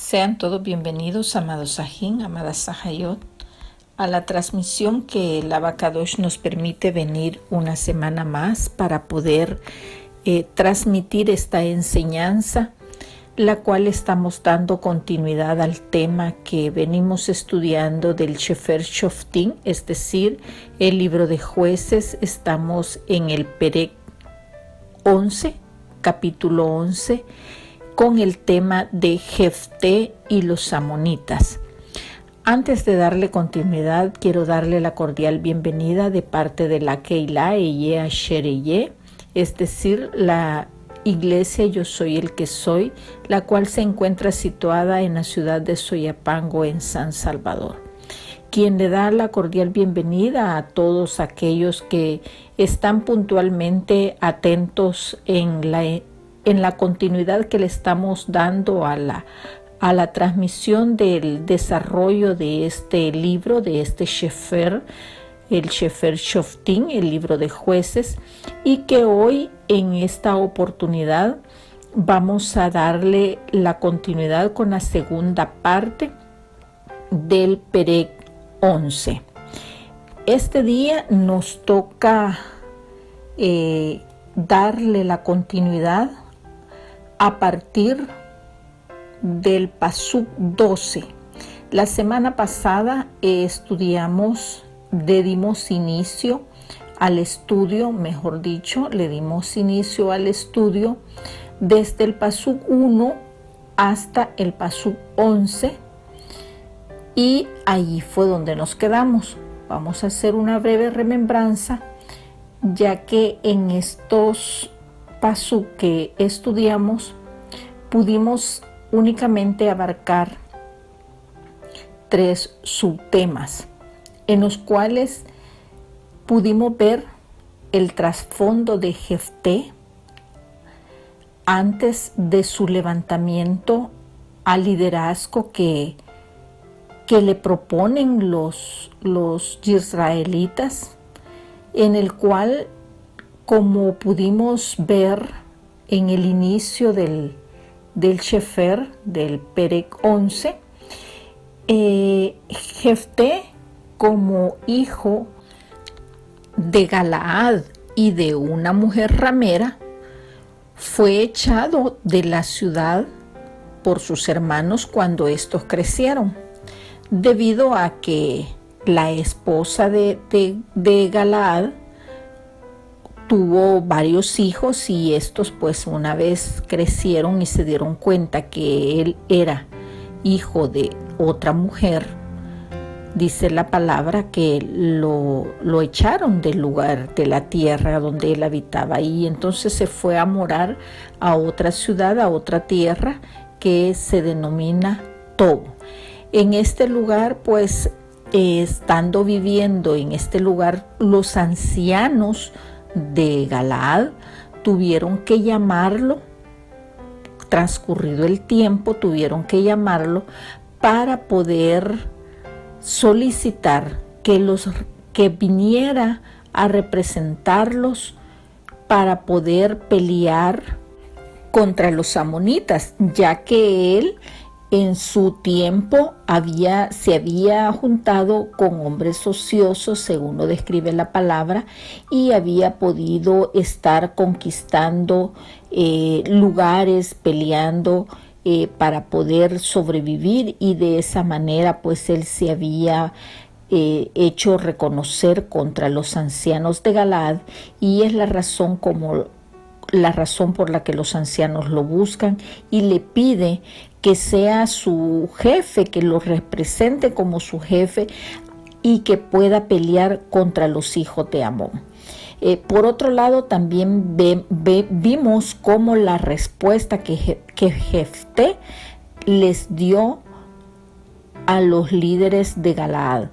Sean todos bienvenidos, amados Sajín, amadas Sahayot, a la transmisión que el Abacadosh nos permite venir una semana más para poder transmitir esta enseñanza, la cual estamos dando continuidad al tema que venimos estudiando del Sefer Shoftim, es decir, el libro de jueces. Estamos en el Perek 11, capítulo 11, con el tema de Jefté y los amonitas. Antes de darle continuidad, quiero darle la cordial bienvenida de parte de la Keilah Eye Asher Eye, es decir, la Iglesia Yo Soy el que Soy, la cual se encuentra situada en la ciudad de Soyapango, en San Salvador. Quien le da la cordial bienvenida a todos aquellos que están puntualmente atentos en la continuidad que le estamos dando a la transmisión del desarrollo de este libro, de este Sefer, el Sefer Shoftim, el libro de jueces, y que hoy en esta oportunidad vamos a darle la continuidad con la segunda parte del Perek 11. Este día nos toca darle la continuidad a partir del Pasuk 12. La semana pasada le dimos inicio al estudio, desde el Pasuk 1 hasta el Pasuk 11, y allí fue donde nos quedamos. Vamos a hacer una breve remembranza, ya que en estos Pasuk que estudiamos pudimos únicamente abarcar 3 subtemas, en los cuales pudimos ver el trasfondo de Jefté antes de su levantamiento al liderazgo que le proponen los israelitas, en el cual, como pudimos ver en el inicio del Sefer, del Perek 11, Jefté, como hijo de Galaad y de una mujer ramera, fue echado de la ciudad por sus hermanos cuando estos crecieron, debido a que la esposa de Galaad tuvo varios hijos, y estos pues una vez crecieron y se dieron cuenta que él era hijo de otra mujer, dice la palabra que lo echaron del lugar, de la tierra donde él habitaba, y entonces se fue a morar a otra ciudad, a otra tierra que se denomina Tob. En este lugar, pues estando viviendo en este lugar, los ancianos de Galaad tuvieron que llamarlo, transcurrido el tiempo, tuvieron que llamarlo para poder solicitar que viniera a representarlos para poder pelear contra los amonitas, ya que él en su tiempo se había juntado con hombres ociosos, según lo describe la palabra, y había podido estar conquistando lugares, peleando para poder sobrevivir, y de esa manera pues él se había hecho reconocer contra los ancianos de Galaad, y es la razón por la que los ancianos lo buscan y le pide que sea su jefe, que lo represente como su jefe y que pueda pelear contra los hijos de Amón. Por otro lado, también vimos cómo la respuesta que Jefté les dio a los líderes de Galaad,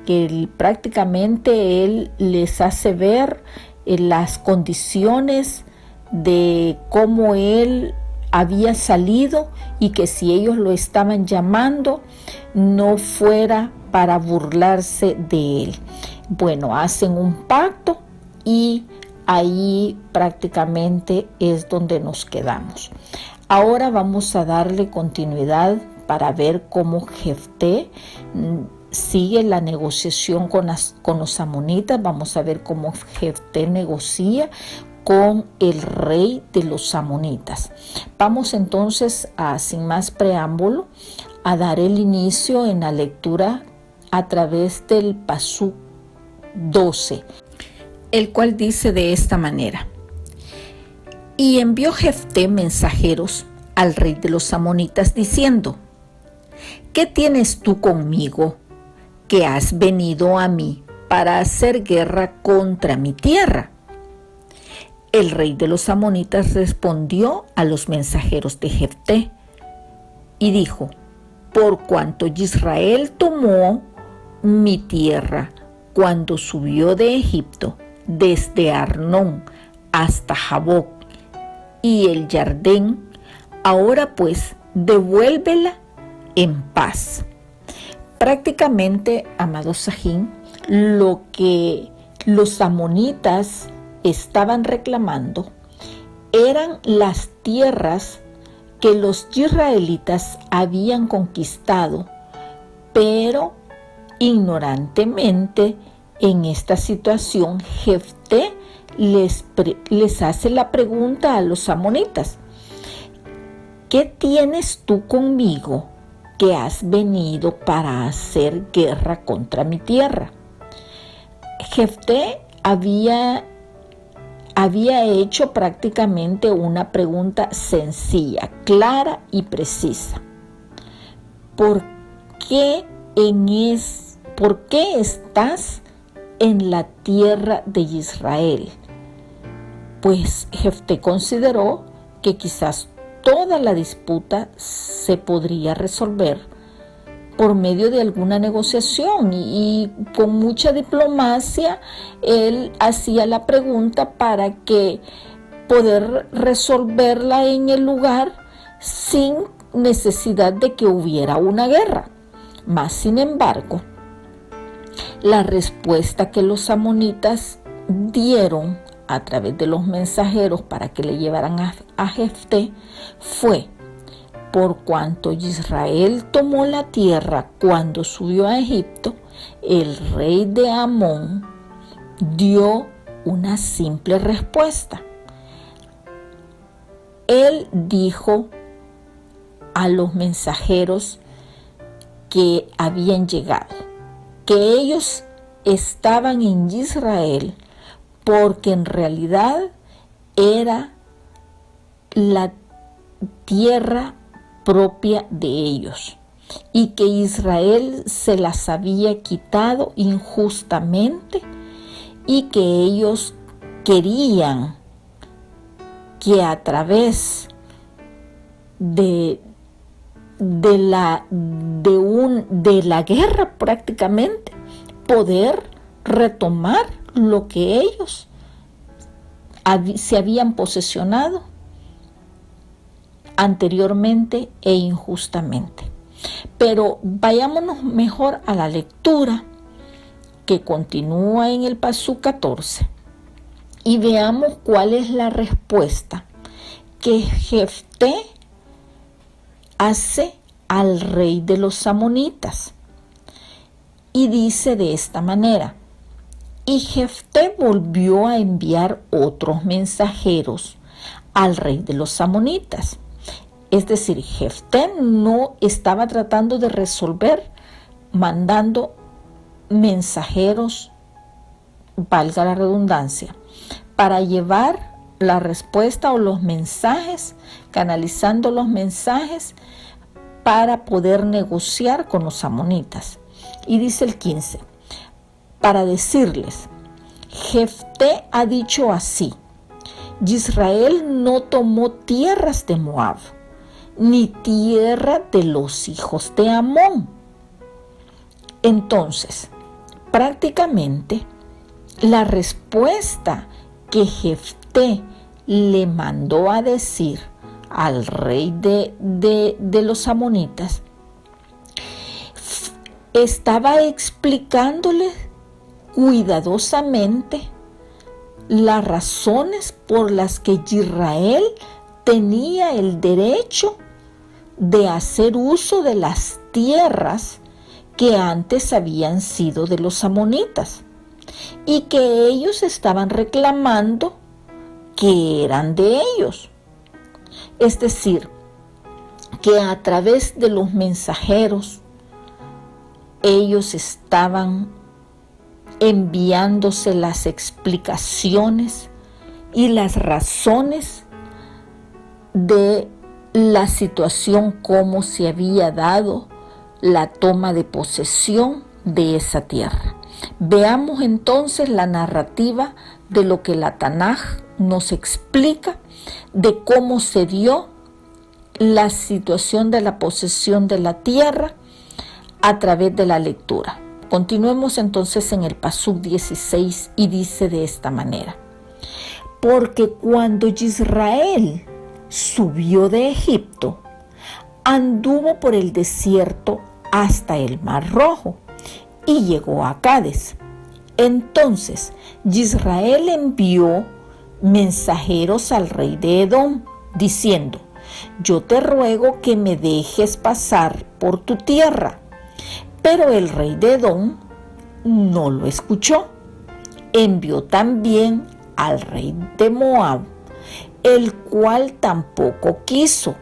que prácticamente él les hace ver las condiciones de cómo él había salido, y que si ellos lo estaban llamando, no fuera para burlarse de él. Bueno, hacen un pacto y ahí prácticamente es donde nos quedamos. Ahora vamos a darle continuidad para ver cómo Jefté sigue la negociación con los amonitas. Vamos a ver cómo Jefté negocia con el rey de los amonitas. Vamos entonces, sin más preámbulo, a dar el inicio en la lectura a través del Pasuk 12, el cual dice de esta manera: y envió Jefté mensajeros al rey de los amonitas diciendo: ¿qué tienes tú conmigo, que has venido a mí para hacer guerra contra mi tierra? El rey de los amonitas respondió a los mensajeros de Jefté y dijo: por cuanto Israel tomó mi tierra cuando subió de Egipto, desde Arnón hasta Jaboc y el Jardín, ahora pues devuélvela en paz. Prácticamente, amados Sajín, lo que los amonitas estaban reclamando eran las tierras que los israelitas habían conquistado, pero ignorantemente en esta situación Jefté les hace la pregunta a los amonitas: ¿qué tienes tú conmigo que has venido para hacer guerra contra mi tierra? Jefté había hecho prácticamente una pregunta sencilla, clara y precisa. ¿Por qué estás en la tierra de Israel? Pues Jefté consideró que quizás toda la disputa se podría resolver por medio de alguna negociación y con mucha diplomacia él hacía la pregunta para que poder resolverla en el lugar sin necesidad de que hubiera una guerra. Mas, sin embargo, la respuesta que los amonitas dieron a través de los mensajeros para que le llevaran a Jefté fue: por cuanto Israel tomó la tierra cuando subió a Egipto, el rey de Amón dio una simple respuesta. Él dijo a los mensajeros que habían llegado que ellos estaban en Israel porque en realidad era la tierra propia de ellos y que Israel se las había quitado injustamente y que ellos querían que a través de la guerra prácticamente poder retomar lo que ellos se habían posesionado anteriormente e injustamente. Pero vayámonos mejor a la lectura que continúa en el Pasuk 14 y veamos cuál es la respuesta que Jefté hace al rey de los amonitas. Y dice de esta manera: y Jefté volvió a enviar otros mensajeros al rey de los amonitas. Es decir, Jefté no estaba tratando de resolver mandando mensajeros, valga la redundancia, para llevar la respuesta o los mensajes, canalizando los mensajes para poder negociar con los amonitas. Y dice el 15, para decirles: Jefté ha dicho así: Israel no tomó tierras de Moab, ni tierra de los hijos de Amón. Entonces, prácticamente, la respuesta que Jefté le mandó a decir al rey de los amonitas estaba explicándole cuidadosamente las razones por las que Israel tenía el derecho de hacer uso de las tierras que antes habían sido de los amonitas y que ellos estaban reclamando que eran de ellos. Es decir, que a través de los mensajeros ellos estaban enviándose las explicaciones y las razones de la situación, cómo se había dado la toma de posesión de esa tierra. Veamos entonces la narrativa de lo que la Tanaj nos explica de cómo se dio la situación de la posesión de la tierra a través de la lectura. Continuemos entonces en el Pasuk 16 y dice de esta manera: porque cuando Israel subió de Egipto, anduvo por el desierto hasta el Mar Rojo y llegó a Cades. Entonces Israel envió mensajeros al rey de Edom, diciendo: yo te ruego que me dejes pasar por tu tierra. Pero el rey de Edom no lo escuchó. Envió también al rey de Moab, el cual tampoco quiso.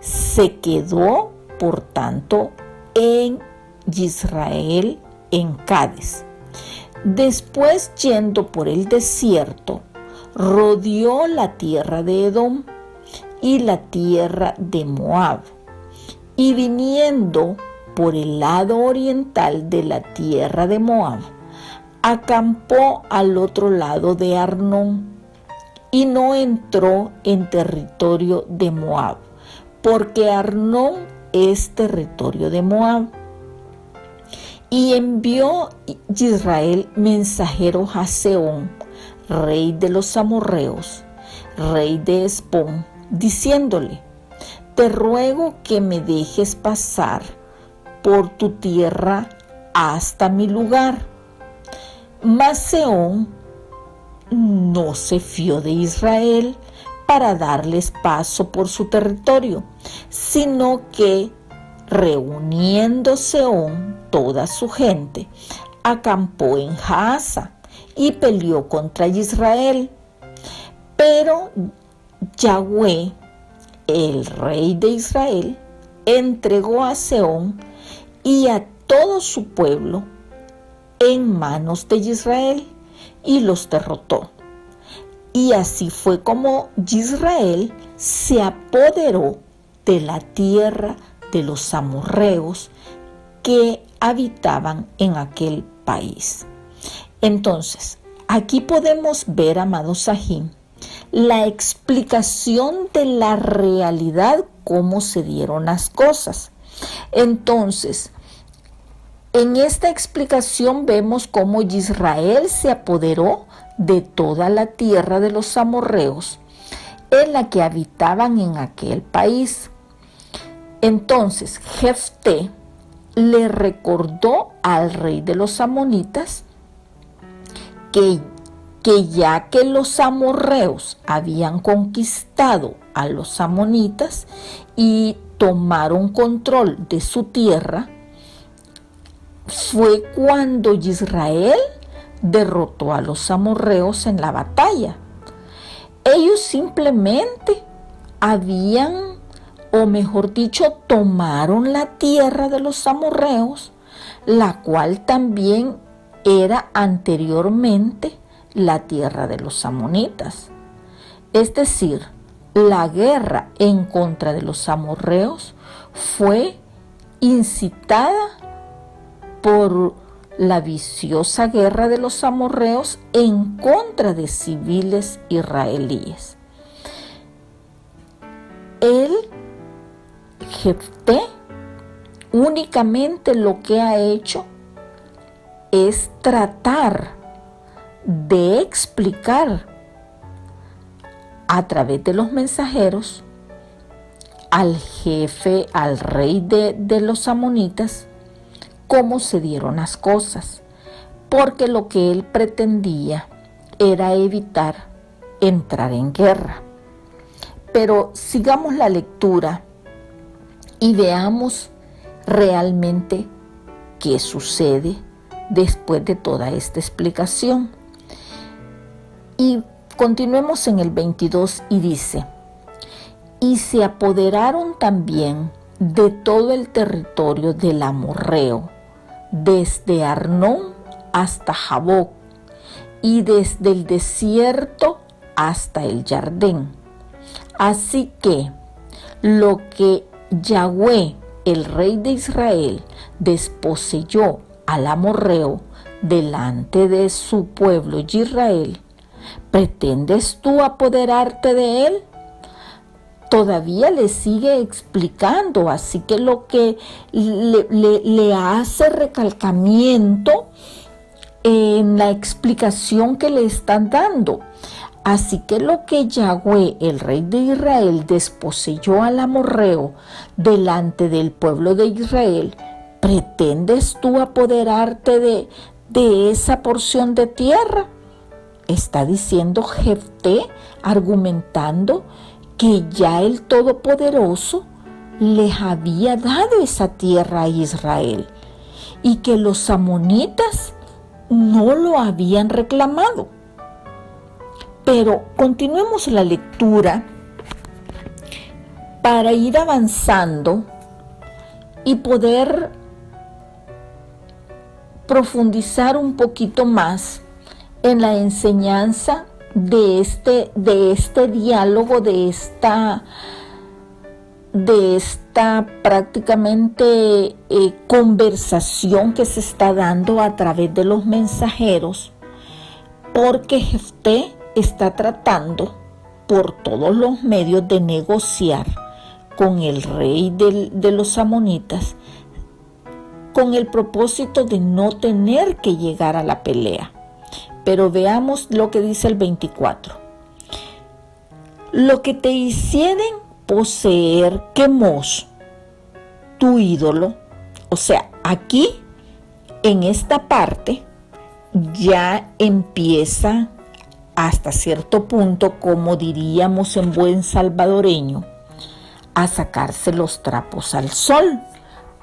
Se quedó, por tanto, en Israel, en Cades. Después, yendo por el desierto, rodeó la tierra de Edom y la tierra de Moab, y viniendo por el lado oriental de la tierra de Moab, acampó al otro lado de Arnón, y no entró en territorio de Moab, porque Arnón es territorio de Moab. Y envió Israel mensajeros a Sehón, rey de los amorreos, rey de Hesbón, diciéndole: te ruego que me dejes pasar por tu tierra hasta mi lugar. Mas Sehón no se fió de Israel para darles paso por su territorio, sino que, reuniendo Sehón toda su gente, acampó en Jaasa y peleó contra Israel. Pero Yahweh, el rey de Israel, entregó a Sehón y a todo su pueblo en manos de Israel y los derrotó. Y así fue como Israel se apoderó de la tierra de los amorreos que habitaban en aquel país. Entonces, aquí podemos ver, amados Sahim, la explicación de la realidad, cómo se dieron las cosas. Entonces, en esta explicación vemos cómo Israel se apoderó de toda la tierra de los amorreos en la que habitaban en aquel país. Entonces, Jefté le recordó al rey de los amonitas que ya que los amorreos habían conquistado a los amonitas y tomaron control de su tierra, fue cuando Israel derrotó a los amorreos en la batalla. Ellos simplemente habían, o mejor dicho, tomaron la tierra de los amorreos, la cual también era anteriormente la tierra de los amonitas. Es decir, la guerra en contra de los amorreos fue incitada por la viciosa guerra de los amorreos en contra de civiles israelíes. El Jefté únicamente lo que ha hecho es tratar de explicar a través de los mensajeros al jefe, al rey de los amonitas, cómo se dieron las cosas, porque lo que él pretendía era evitar entrar en guerra. Pero sigamos la lectura y veamos realmente qué sucede después de toda esta explicación. Y continuemos en el 22 y dice: y se apoderaron también de todo el territorio del amorreo, desde Arnón hasta Jaboc, y desde el desierto hasta el Jardín. Así que lo que Yahweh, el rey de Israel, desposeyó al amorreo delante de su pueblo Israel, ¿pretendes tú apoderarte de él? Todavía le sigue explicando, así que lo que le hace recalcamiento en la explicación que le están dando. Así que lo que Yahweh, el rey de Israel, desposeyó al amorreo delante del pueblo de Israel, ¿pretendes tú apoderarte de esa porción de tierra? Está diciendo Jefté, argumentando que ya el Todopoderoso les había dado esa tierra a Israel y que los amonitas no lo habían reclamado. Pero continuemos la lectura para ir avanzando y poder profundizar un poquito más en la enseñanza de este diálogo, de esta prácticamente conversación que se está dando a través de los mensajeros, porque Jefté está tratando por todos los medios de negociar con el rey de los amonitas, con el propósito de no tener que llegar a la pelea. Pero veamos lo que dice el 24. Lo que te hicieren poseer Quemos, tu ídolo, o sea, aquí en esta parte ya empieza hasta cierto punto, como diríamos en buen salvadoreño, a sacarse los trapos al sol.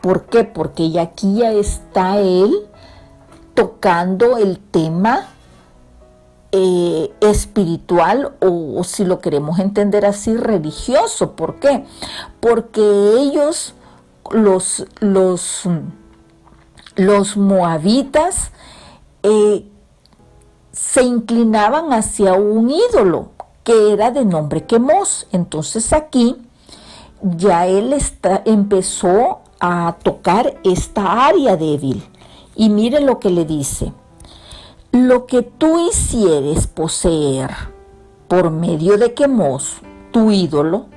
¿Por qué? Porque aquí ya está él tocando el tema espiritual o si lo queremos entender así, religioso. ¿Por qué? Porque ellos, los moabitas, se inclinaban hacia un ídolo que era de nombre Quemos. Entonces aquí ya él empezó a tocar esta área débil. Y mire lo que le dice: lo que tú hicieres poseer por medio de Quemos, tu ídolo,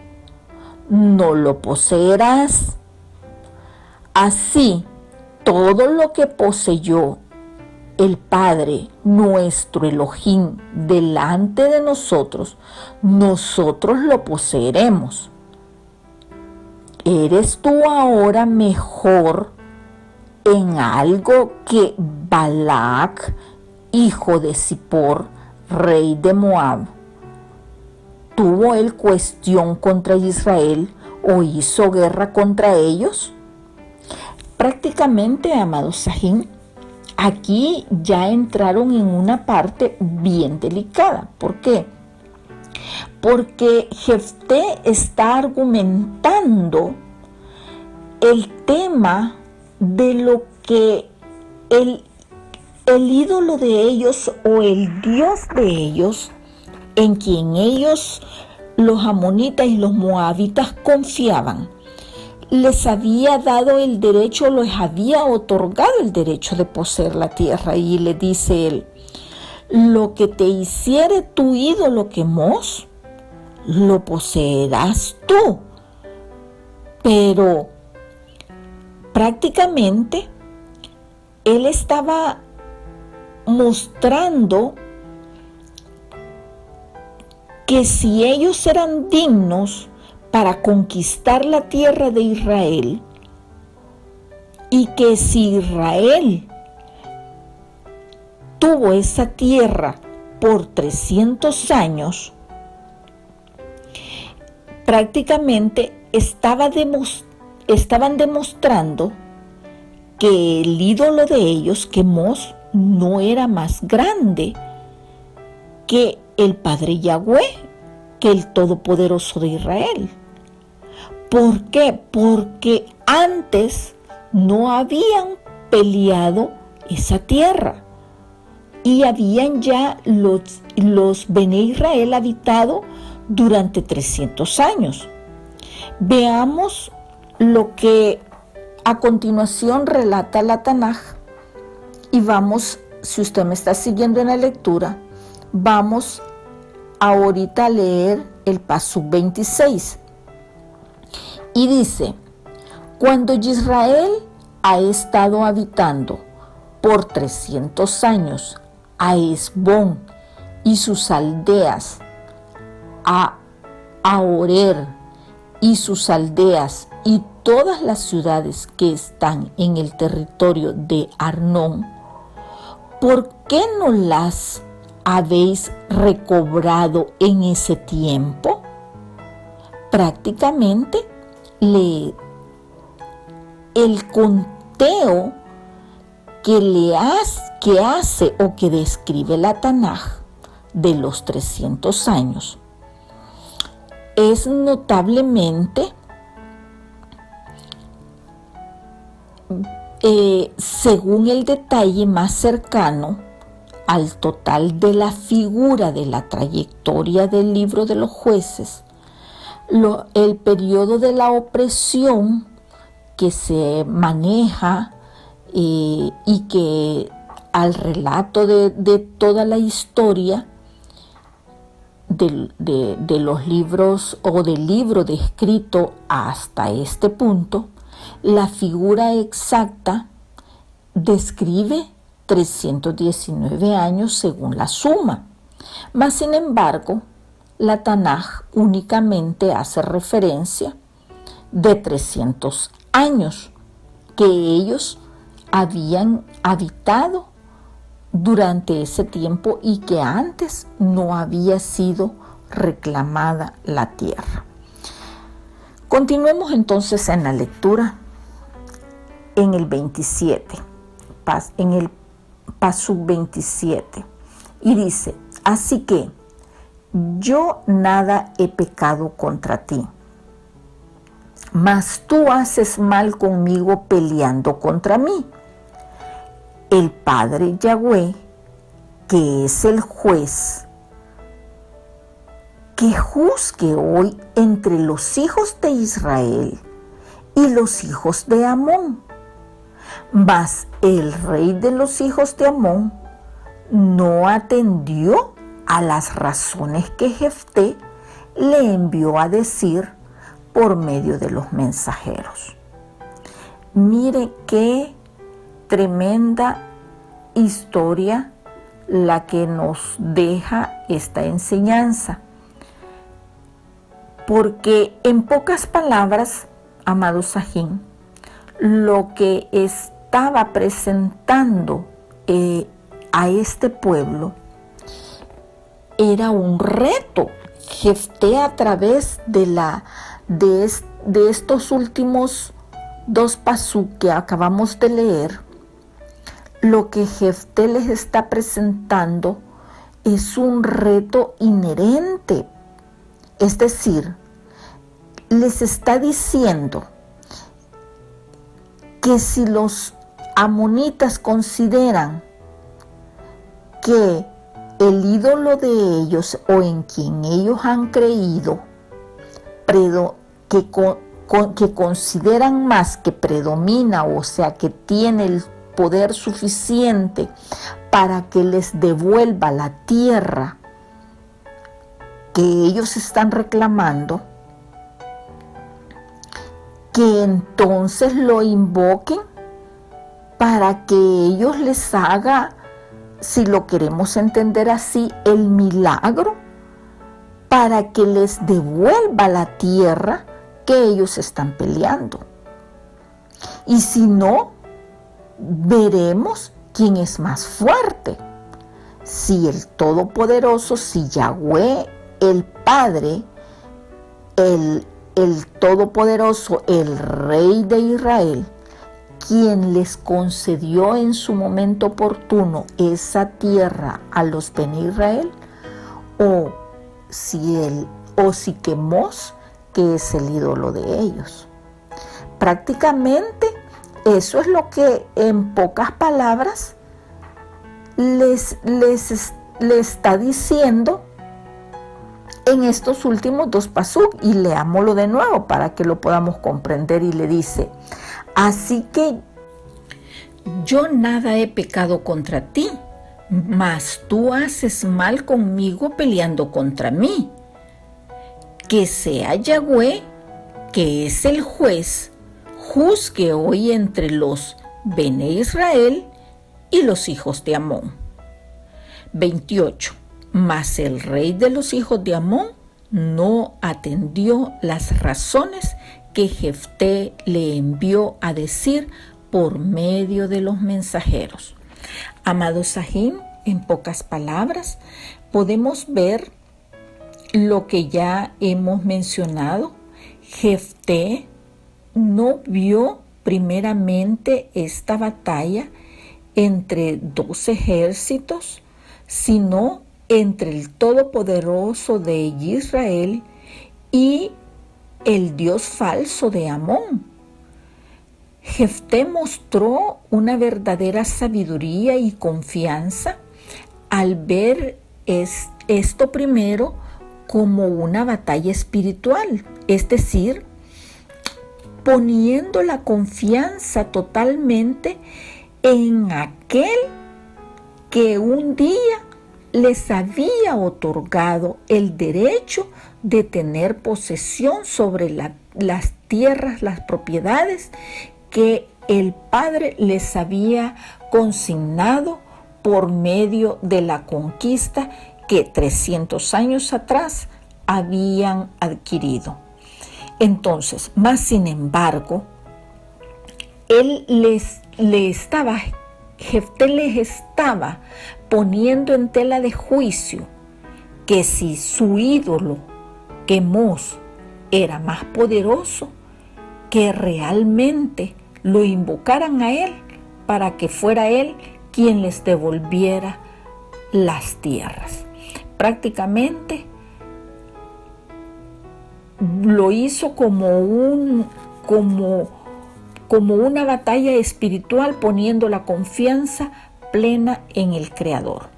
no lo poseerás. Así, todo lo que poseyó el Padre nuestro Elohim delante de nosotros, nosotros lo poseeremos. ¿Eres tú ahora mejor en algo que Balac, hijo de Zippor, rey de Moab? ¿Tuvo él cuestión contra Israel o hizo guerra contra ellos? Prácticamente, amados Sajín, aquí ya entraron en una parte bien delicada. ¿Por qué? Porque Jefté está argumentando el tema de lo que el ídolo de ellos o el Dios de ellos, en quien ellos, los amonitas y los moabitas, confiaban, les había dado el derecho, les había otorgado el derecho de poseer la tierra. Y le dice él: lo que te hiciere tu ídolo Quemos, lo poseerás tú. Pero prácticamente él estaba mostrando que si ellos eran dignos para conquistar la tierra de Israel, y que si Israel tuvo esa tierra por 300 años, prácticamente estaba estaban demostrando que el ídolo de ellos, Quemos, no era más grande que el Padre Yahweh, que el Todopoderoso de Israel. ¿Por qué? Porque antes no habían peleado esa tierra y habían ya los Bene Israel habitado durante 300 años. Veamos lo que a continuación relata la Tanaj y vamos, si usted me está siguiendo en la lectura, vamos ahorita a leer el Pasuk 26. Y dice: cuando Israel ha estado habitando por 300 años a Hesbón y sus aldeas, a Aroer y sus aldeas y todas las ciudades que están en el territorio de Arnón, ¿por qué no las habéis recobrado en ese tiempo? Prácticamente el conteo que hace o que describe la Tanaj de los 300 años es notablemente según el detalle más cercano al total de la figura de la trayectoria del libro de los jueces, el periodo de la opresión que se maneja y que al relato de toda la historia de los libros o del libro descrito hasta este punto, la figura exacta describe 319 años según la suma. Mas, sin embargo, la Tanaj únicamente hace referencia de 300 años que ellos habían habitado durante ese tiempo y que antes no había sido reclamada la tierra. Continuemos entonces en la lectura en el 27, en el Pasuk 27, y dice: así que yo nada he pecado contra ti, mas tú haces mal conmigo peleando contra mí. El Padre Yahweh, que es el juez, que juzgue hoy entre los hijos de Israel y los hijos de Amón. Mas el rey de los hijos de Amón no atendió a las razones que Jefté le envió a decir por medio de los mensajeros. Mire qué tremenda historia la que nos deja esta enseñanza. Porque en pocas palabras, amado Sajín, lo que estaba presentando a este pueblo era un reto. Jefté, a través de estos últimos 2 pasuk que acabamos de leer, lo que Jefté les está presentando es un reto inherente. Es decir, les está diciendo que si los amonitas consideran que el ídolo de ellos o en quien ellos han creído, que consideran más, que predomina, o sea, que tiene el poder suficiente para que les devuelva la tierra que ellos están reclamando, que entonces lo invoquen para que ellos les haga, si lo queremos entender así, el milagro para que les devuelva la tierra que ellos están peleando. Y si no, veremos quién es más fuerte. Si el Todopoderoso, si Yahweh, el Padre, el Todopoderoso, el Rey de Israel, quien les concedió en su momento oportuno esa tierra a los Bene Israel, o si Quemos, que es el ídolo de ellos. Prácticamente eso es lo que en pocas palabras les está diciendo en estos últimos 2 pasuk, y leámoslo de nuevo para que lo podamos comprender. Y le dice: así que yo nada he pecado contra ti, mas tú haces mal conmigo peleando contra mí. Que sea Yahweh, que es el juez, juzgue hoy entre los Bene Israel y los hijos de Amón. 28. Mas el rey de los hijos de Amón no atendió las razones que Jefté le envió a decir por medio de los mensajeros. Amado Sahim, en pocas palabras, podemos ver lo que ya hemos mencionado. Jefté no vio primeramente esta batalla entre 2 ejércitos, sino entre el Todopoderoso de Israel y el Dios falso de Amón. Jefté mostró una verdadera sabiduría y confianza al ver esto primero como una batalla espiritual, es decir, poniendo la confianza totalmente en aquel que un día les había otorgado el derecho de tener posesión sobre las tierras, las propiedades que el Padre les había consignado por medio de la conquista que 300 años atrás habían adquirido. Entonces, más sin embargo, Jefté les estaba poniendo en tela de juicio que si su ídolo, Quemos, era más poderoso, que realmente lo invocaran a él para que fuera él quien les devolviera las tierras. Prácticamente lo hizo como una batalla espiritual, poniendo la confianza plena en el Creador.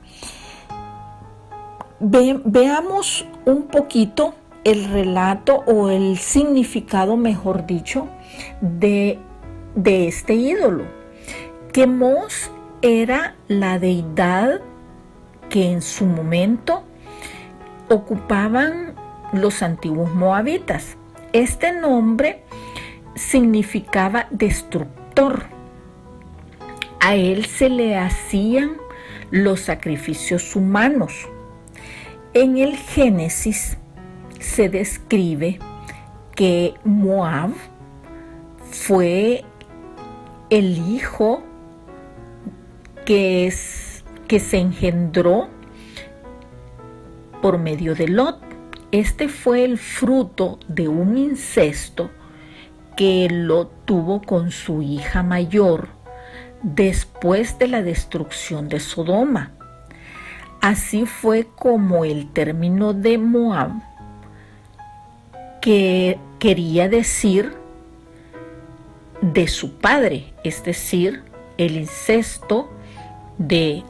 Veamos un poquito el relato o el significado, mejor dicho, de este ídolo. Quemos era la deidad que en su momento ocupaban los antiguos moabitas. Este nombre significaba destructor. A él se le hacían los sacrificios humanos. En el Génesis se describe que Moab fue el hijo que se engendró por medio de Lot. Este fue el fruto de un incesto que Lot tuvo con su hija mayor después de la destrucción de Sodoma. Así fue como el término de Moab, que quería decir de su padre, es decir, el incesto de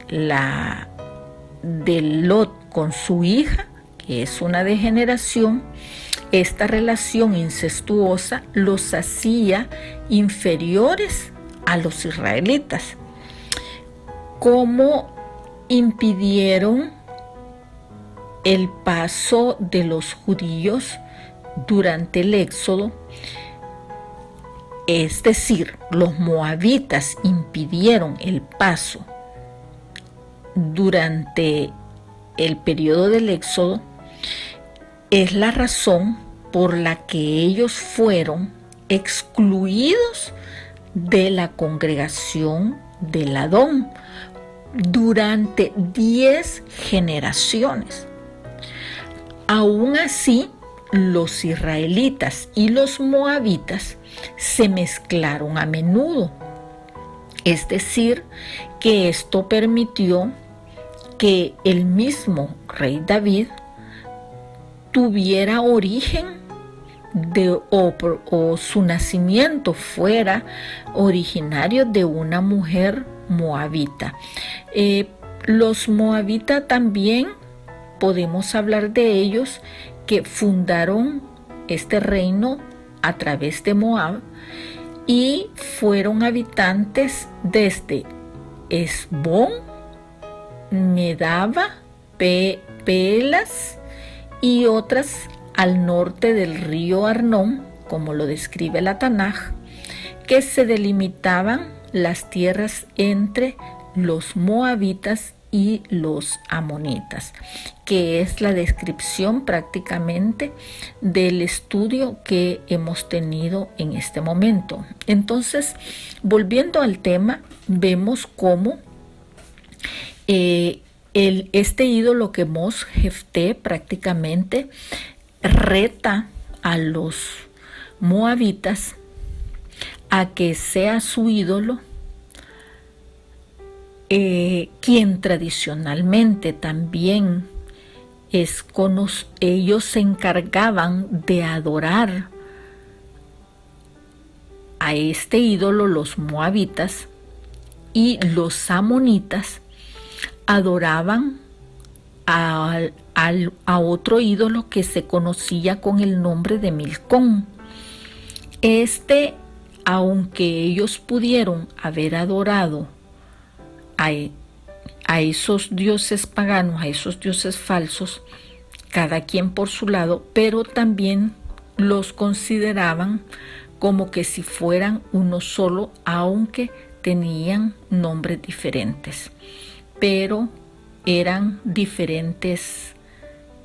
Lot con su hija, que es una degeneración. Esta relación incestuosa los hacía inferiores a los israelitas. ¿Cómo impidieron el paso de los judíos durante el Éxodo? Es decir, los moabitas impidieron el paso durante el periodo del Éxodo. Es la razón por la que ellos fueron excluidos de la congregación del Adón durante 10 generaciones. Aún así, los israelitas y los moabitas se mezclaron a menudo. Es decir, que esto permitió que el mismo rey David tuviera origen o su nacimiento fuera originario de una mujer moabita. Los moabitas también podemos hablar de ellos, que fundaron este reino a través de Moab y fueron habitantes desde Esbón, Medaba, Pelas y otras al norte del río Arnón, como lo describe la Tanaj, que se delimitaban las tierras entre los moabitas y los amonitas, que es la descripción prácticamente del estudio que hemos tenido en este momento. Entonces, volviendo al tema, vemos cómo este ídolo Quemos, Jefté, prácticamente reta a los moabitas a que sea su ídolo quien tradicionalmente también ellos se encargaban de adorar a este ídolo, los moabitas, y los amonitas adoraban a otro ídolo que se conocía con el nombre de Milcón. Aunque ellos pudieron haber adorado a esos dioses paganos, a esos dioses falsos, cada quien por su lado, pero también los consideraban como que si fueran uno solo, aunque tenían nombres diferentes, pero eran diferentes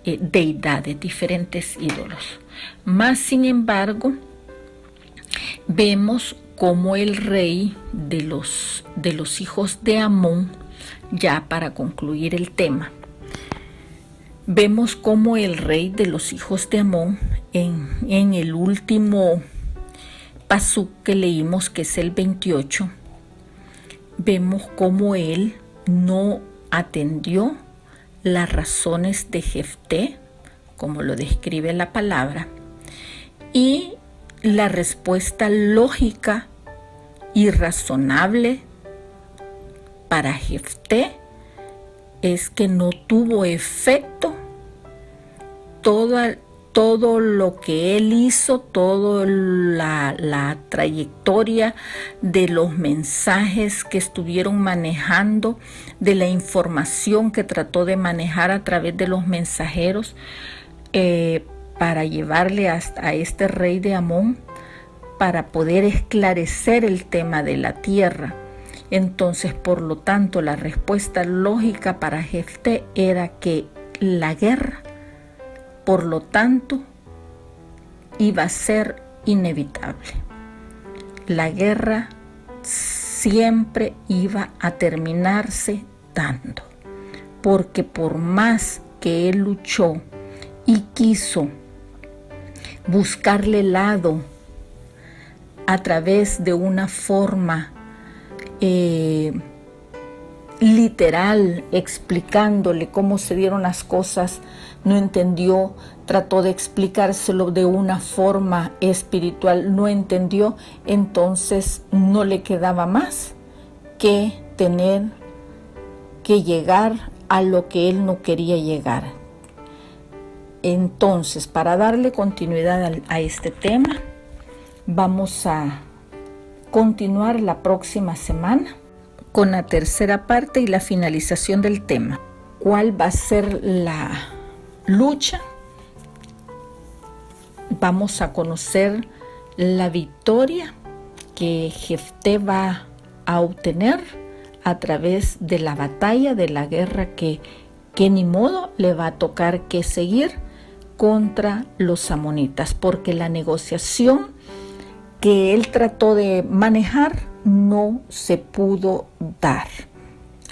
deidades, diferentes ídolos. Más sin embargo, vemos como el rey de los hijos de Amón, ya para concluir el tema, vemos como el rey de los hijos de Amón, en el último pasuk que leímos, que es el 28, vemos como él no atendió las razones de Jefté, como lo describe la palabra, y la respuesta lógica y razonable para Jefté es que no tuvo efecto todo lo que él hizo, toda la trayectoria de los mensajes que estuvieron manejando, de la información que trató de manejar a través de los mensajeros, para llevarle a este rey de Amón, para poder esclarecer el tema de la tierra. Entonces, por lo tanto, la respuesta lógica para Jefté era que la guerra, por lo tanto, iba a ser inevitable. La guerra siempre iba a terminarse dando, porque por más que él luchó y quiso buscarle lado a través de una forma literal, explicándole cómo se dieron las cosas, no entendió. Trató de explicárselo de una forma espiritual, no entendió. Entonces no le quedaba más que tener que llegar a lo que él no quería llegar. Entonces, para darle continuidad a este tema, vamos a continuar la próxima semana con la tercera parte y la finalización del tema. ¿Cuál va a ser la lucha? Vamos a conocer la victoria que Jefté va a obtener a través de la batalla, de la guerra que ni modo le va a tocar que seguir contra los amonitas, porque la negociación que él trató de manejar no se pudo dar,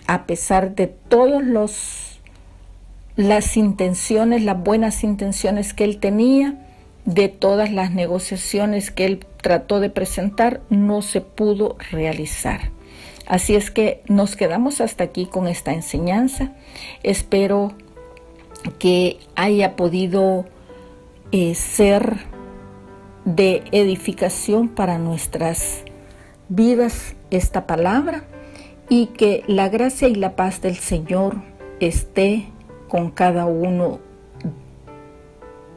a pesar de todos las intenciones, las buenas intenciones que él tenía, de todas las negociaciones que él trató de presentar, no se pudo realizar. Así es que nos quedamos hasta aquí con esta enseñanza. Espero que haya podido ser de edificación para nuestras vidas esta palabra, y que la gracia y la paz del Señor esté con cada uno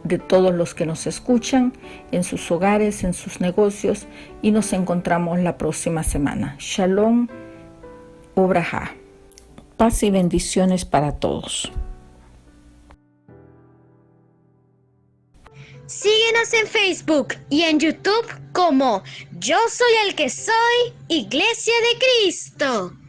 de todos los que nos escuchan, en sus hogares, en sus negocios, y nos encontramos la próxima semana. Shalom Ubraja. Paz y bendiciones para todos. Síguenos en Facebook y en YouTube como Yo Soy el que Soy, Iglesia de Cristo.